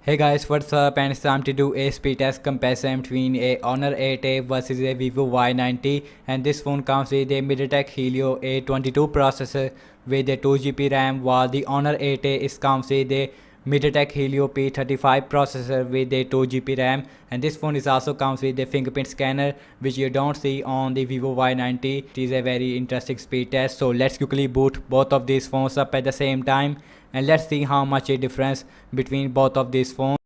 Hey guys, what's up? And it's time to do a speed test comparison between a Honor 8A versus a Vivo Y90, and this phone comes with a MediaTek Helio A22 processor with a 2GB RAM, while the Honor 8A comes with a MediaTek Helio P35 processor with a 2GB RAM, and this phone is also comes with a fingerprint scanner which you don't see on the Vivo Y90. It is a very interesting speed test, so let's quickly boot both of these phones up at the same time and let's see how much a difference between both of these phones.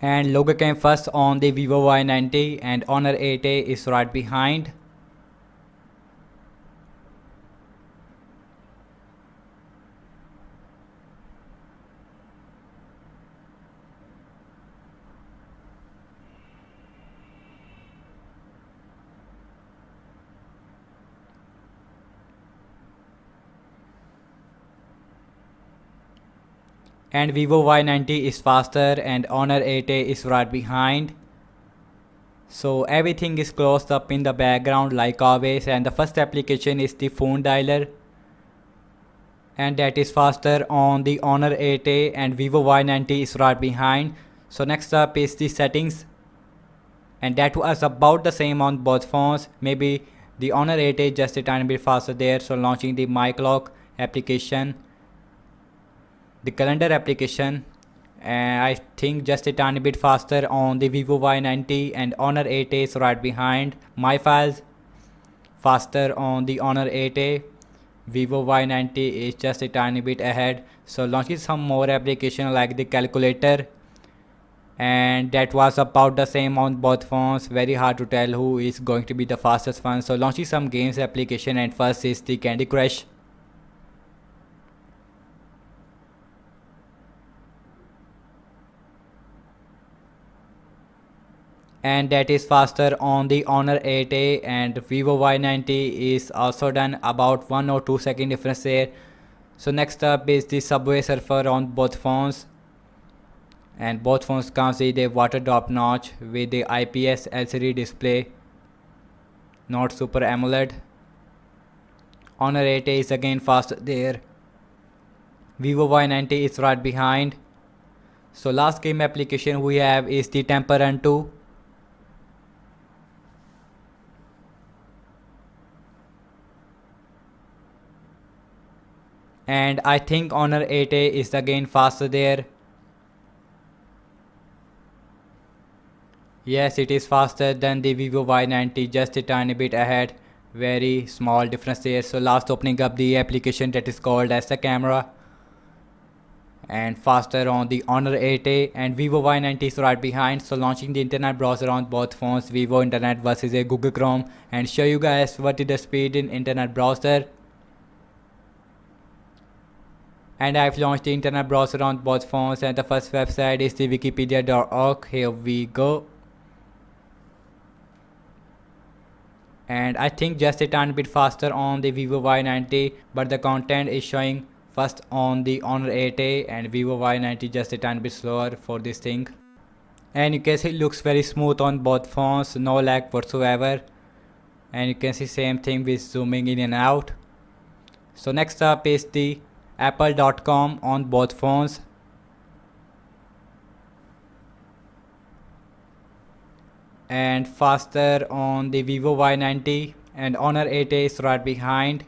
And logo came first on the Vivo Y90 and Honor 8A is right behind. And Vivo Y90 is faster and Honor 8A is right behind. So everything is closed up in the background like always, and the first application is the phone dialer, and that is faster on the Honor 8A and Vivo Y90 is right behind. So next up is the settings, and that was about the same on both phones. Maybe the Honor 8A just a tiny bit faster there. So launching the My Clock application, the calendar application, and I think just a tiny bit faster on the Vivo Y90 and Honor 8A is right behind. My Files faster on the Honor 8A, Vivo Y90 is just a tiny bit ahead. So launching some more application like the calculator, and that was about the same on both phones. Very hard to tell who is going to be the fastest one. So launching some games application, and first is the Candy Crush, and that is faster on the Honor 8A, and Vivo Y90 is also done, about 1 or 2 second difference there. So next up is the Subway Surfer on both phones, and both phones comes with a water drop notch with the IPS LCD display, not Super AMOLED. Honor 8A is again faster there. Vivo Y90 is right behind. So last game application we have is the Temple Run 2. And I think Honor 8A is again faster there. Yes, it is faster than the Vivo Y90, just a tiny bit ahead. Very small difference there. So last opening up the application that is called as the camera, and faster on the Honor 8A, and Vivo Y90 is right behind. So launching the internet browser on both phones, Vivo Internet versus a Google Chrome, and show you guys what is the speed in internet browser. And I've launched the internet browser on both phones, and the first website is the wikipedia.org. Here we go. And I think just a tiny bit faster on the Vivo Y90, but the content is showing first on the Honor 8A, and Vivo Y90 just a tiny bit slower for this thing. And you can see it looks very smooth on both phones, no lag whatsoever, and you can see same thing with zooming in and out. So next up is the apple.com on both phones, and faster on the Vivo Y90, and Honor 8A is right behind,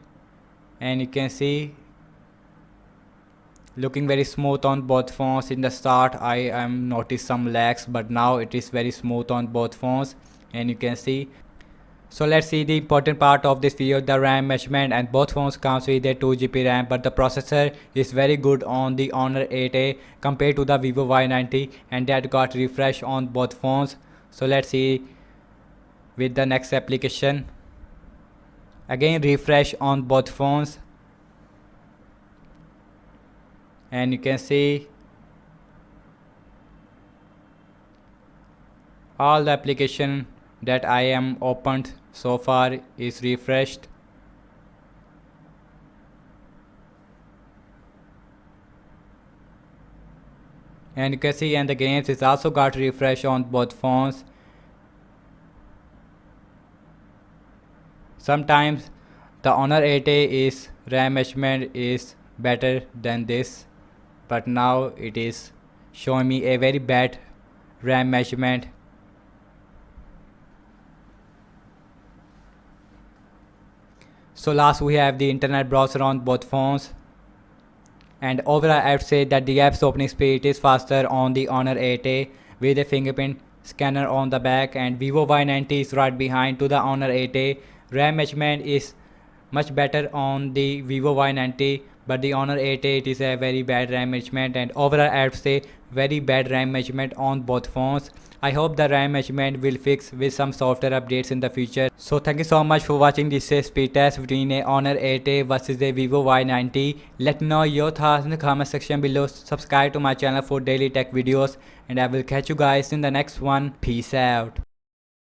and you can see looking very smooth on both phones. In the start I am noticed some lags, but now it is very smooth on both phones, and you can see. So let's see the important part of this video, the RAM measurement, and both phones comes with a 2GB RAM, but the processor is very good on the Honor 8A compared to the Vivo Y90, and that got refresh on both phones. So let's see with the next application. Again refresh on both phones, and you can see all the application that I am opened so far is refreshed. And you can see, and the games is also got refresh on both phones. Sometimes the Honor 8A is RAM measurement is better than this, but now it is showing me a very bad RAM measurement. So last we have the internet browser on both phones, and overall I would say that the app's opening speed is faster on the Honor 8A with a fingerprint scanner on the back, and Vivo Y90 is right behind to the Honor 8A. RAM measurement is much better on the Vivo Y90, but the Honor 8A it is a very bad RAM measurement, and overall I would say very bad RAM measurement on both phones. I hope the RAM measurement will fix with some software updates in the future. So thank you so much for watching this speed test between a Honor 8A versus a Vivo Y90. Let me know your thoughts in the comment section below. Subscribe to my channel for daily tech videos, and I will catch you guys in the next one. Peace out.